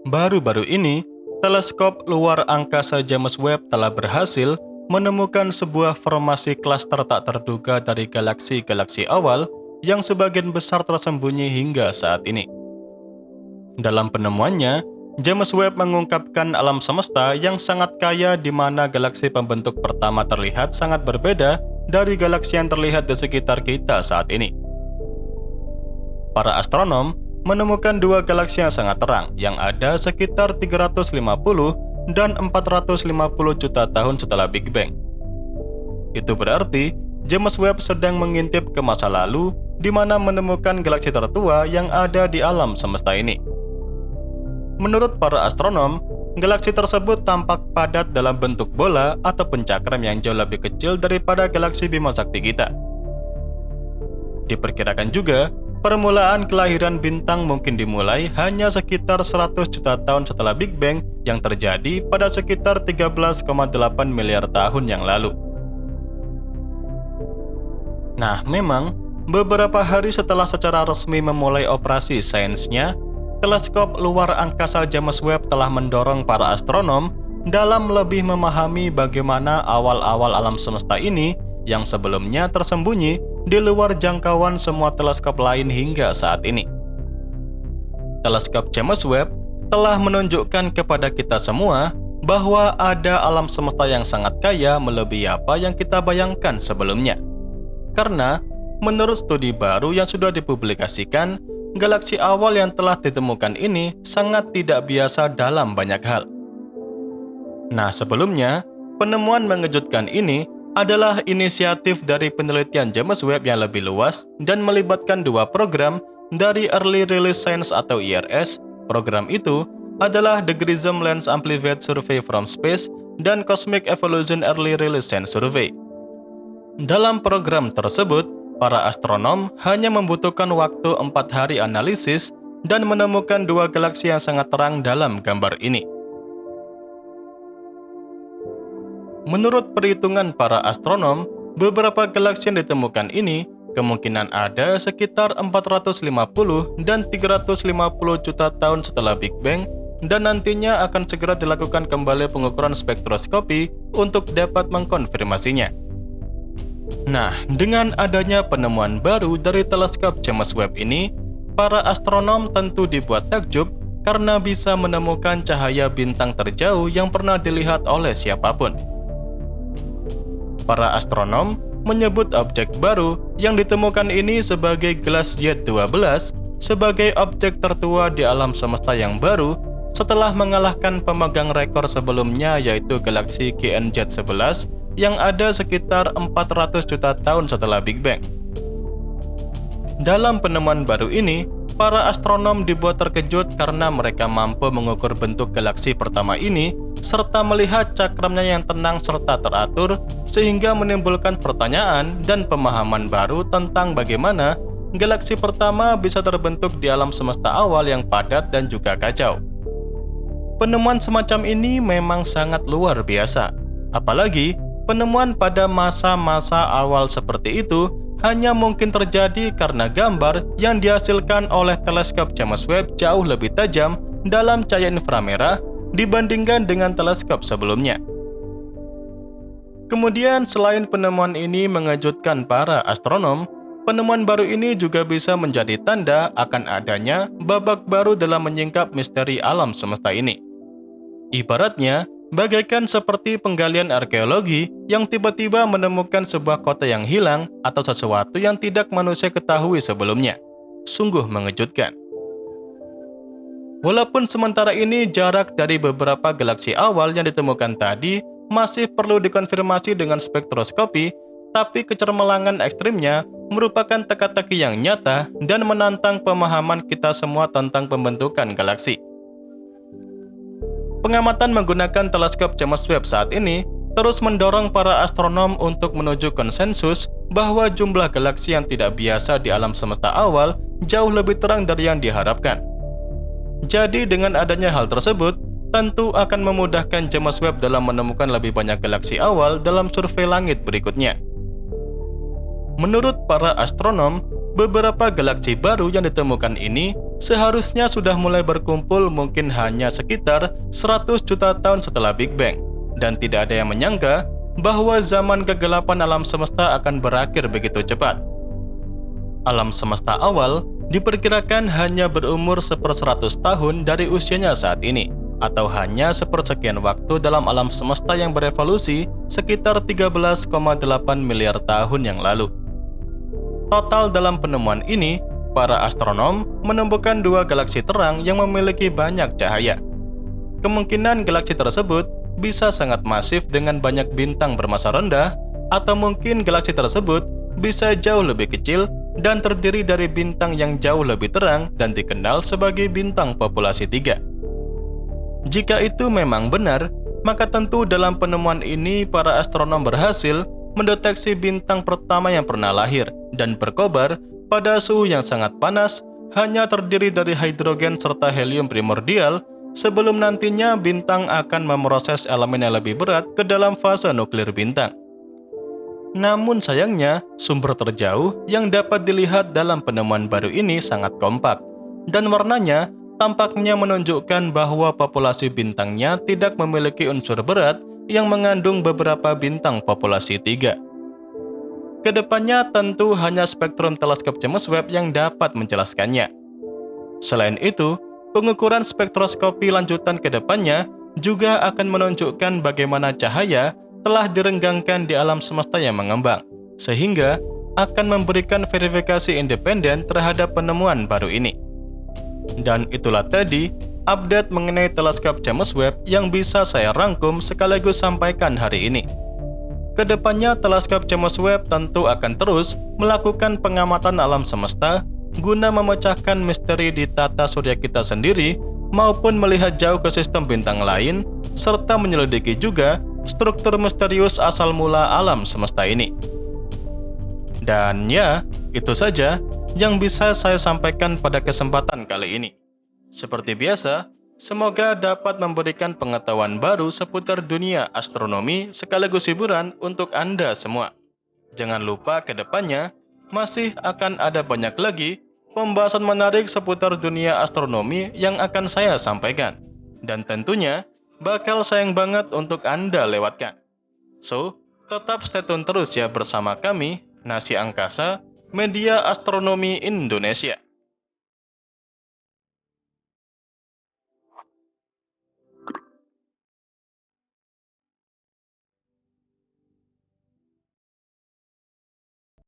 Baru-baru ini, teleskop luar angkasa James Webb telah berhasil menemukan sebuah formasi klaster tak terduga dari galaksi-galaksi awal yang sebagian besar tersembunyi hingga saat ini. Dalam penemuannya, James Webb mengungkapkan alam semesta yang sangat kaya di mana galaksi pembentuk pertama terlihat sangat berbeda dari galaksi yang terlihat di sekitar kita saat ini. Para astronom menemukan dua galaksi yang sangat terang yang ada sekitar 350 dan 450 juta tahun setelah Big Bang. Itu berarti James Webb sedang mengintip ke masa lalu di mana menemukan galaksi tertua yang ada di alam semesta ini. Menurut para astronom, galaksi tersebut tampak padat dalam bentuk bola atau pencakram yang jauh lebih kecil daripada galaksi Bima Sakti kita. Diperkirakan juga, permulaan kelahiran bintang mungkin dimulai hanya sekitar 100 juta tahun setelah Big Bang yang terjadi pada sekitar 13,8 miliar tahun yang lalu. Nah, memang, beberapa hari setelah secara resmi memulai operasi sainsnya, teleskop luar angkasa James Webb telah mendorong para astronom dalam lebih memahami bagaimana awal-awal alam semesta ini yang sebelumnya tersembunyi di luar jangkauan semua teleskop lain hingga saat ini. Teleskop James Webb telah menunjukkan kepada kita semua bahwa ada alam semesta yang sangat kaya melebihi apa yang kita bayangkan sebelumnya. Karena, menurut studi baru yang sudah dipublikasikan, galaksi awal yang telah ditemukan ini sangat tidak biasa dalam banyak hal. Nah, sebelumnya, penemuan mengejutkan ini adalah inisiatif dari penelitian James Webb yang lebih luas dan melibatkan dua program dari Early Release Science atau ERS. Program itu adalah the GRISM Lens Amplified Survey from Space dan Cosmic Evolution Early Release Science Survey. Dalam program tersebut, para astronom hanya membutuhkan waktu 4 hari analisis dan menemukan dua galaksi yang sangat terang dalam gambar ini. Menurut perhitungan para astronom, beberapa galaksi yang ditemukan ini kemungkinan ada sekitar 450 dan 350 juta tahun setelah Big Bang dan nantinya akan segera dilakukan kembali pengukuran spektroskopi untuk dapat mengkonfirmasinya. Nah, dengan adanya penemuan baru dari teleskop James Webb ini, para astronom tentu dibuat takjub karena bisa menemukan cahaya bintang terjauh yang pernah dilihat oleh siapapun. Para astronom menyebut objek baru yang ditemukan ini sebagai Glass Z12 sebagai objek tertua di alam semesta yang baru setelah mengalahkan pemegang rekor sebelumnya yaitu galaksi GNZ11 yang ada sekitar 400 juta tahun setelah Big Bang. Dalam penemuan baru ini, para astronom dibuat terkejut karena mereka mampu mengukur bentuk galaksi pertama ini serta melihat cakramnya yang tenang serta teratur sehingga menimbulkan pertanyaan dan pemahaman baru tentang bagaimana galaksi pertama bisa terbentuk di alam semesta awal yang padat dan juga kacau. Penemuan semacam ini memang sangat luar biasa, apalagi penemuan pada masa-masa awal seperti itu hanya mungkin terjadi karena gambar yang dihasilkan oleh teleskop James Webb jauh lebih tajam dalam cahaya inframerah dibandingkan dengan teleskop sebelumnya. Kemudian, selain penemuan ini mengejutkan para astronom, penemuan baru ini juga bisa menjadi tanda akan adanya babak baru dalam menyingkap misteri alam semesta ini. Ibaratnya, bagaikan seperti penggalian arkeologi yang tiba-tiba menemukan sebuah kota yang hilang atau sesuatu yang tidak manusia ketahui sebelumnya. Sungguh mengejutkan. Walaupun sementara ini jarak dari beberapa galaksi awal yang ditemukan tadi masih perlu dikonfirmasi dengan spektroskopi, tapi kecermelangan ekstrimnya merupakan teka-teki yang nyata dan menantang pemahaman kita semua tentang pembentukan galaksi. Pengamatan menggunakan teleskop James Webb saat ini terus mendorong para astronom untuk menuju konsensus bahwa jumlah galaksi yang tidak biasa di alam semesta awal jauh lebih terang dari yang diharapkan. Jadi dengan adanya hal tersebut, tentu akan memudahkan James Webb dalam menemukan lebih banyak galaksi awal dalam survei langit berikutnya. Menurut para astronom, beberapa galaksi baru yang ditemukan ini seharusnya sudah mulai berkumpul mungkin hanya sekitar 100 juta tahun setelah Big Bang, dan tidak ada yang menyangka bahwa zaman kegelapan alam semesta akan berakhir begitu cepat. Alam semesta awal diperkirakan hanya berumur 1/100 tahun dari usianya saat ini, atau hanya sepersekian waktu dalam alam semesta yang berevolusi sekitar 13,8 miliar tahun yang lalu. Total dalam penemuan ini, para astronom menemukan 2 galaksi terang yang memiliki banyak cahaya. Kemungkinan galaksi tersebut bisa sangat masif dengan banyak bintang bermassa rendah, atau mungkin galaksi tersebut bisa jauh lebih kecil dan terdiri dari bintang yang jauh lebih terang dan dikenal sebagai bintang populasi 3. Jika itu memang benar, maka tentu dalam penemuan ini para astronom berhasil mendeteksi bintang pertama yang pernah lahir dan berkobar pada suhu yang sangat panas, hanya terdiri dari hidrogen serta helium primordial, sebelum nantinya bintang akan memproses elemen yang lebih berat ke dalam fase nuklir bintang. Namun sayangnya, sumber terjauh yang dapat dilihat dalam penemuan baru ini sangat kompak, dan warnanya tampaknya menunjukkan bahwa populasi bintangnya tidak memiliki unsur berat yang mengandung beberapa bintang populasi 3. Kedepannya tentu hanya spektrum teleskop James Webb yang dapat menjelaskannya. Selain itu, pengukuran spektroskopi lanjutan kedepannya juga akan menunjukkan bagaimana cahaya telah direnggangkan di alam semesta yang mengembang, sehingga akan memberikan verifikasi independen terhadap penemuan baru ini. Dan itulah tadi update mengenai teleskop James Webb yang bisa saya rangkum sekaligus sampaikan hari ini. Kedepannya teleskop James Webb tentu akan terus melakukan pengamatan alam semesta guna memecahkan misteri di tata surya kita sendiri maupun melihat jauh ke sistem bintang lain, serta menyelidiki juga struktur misterius asal mula alam semesta ini. Dan ya, itu saja yang bisa saya sampaikan pada kesempatan kali ini. Seperti biasa, semoga dapat memberikan pengetahuan baru seputar dunia astronomi sekaligus hiburan untuk Anda semua. Jangan lupa ke depannya masih akan ada banyak lagi pembahasan menarik seputar dunia astronomi yang akan saya sampaikan. Dan tentunya bakal sayang banget untuk Anda lewatkan. So, tetap stay tune terus ya bersama kami, Nasi Angkasa, Media Astronomi Indonesia.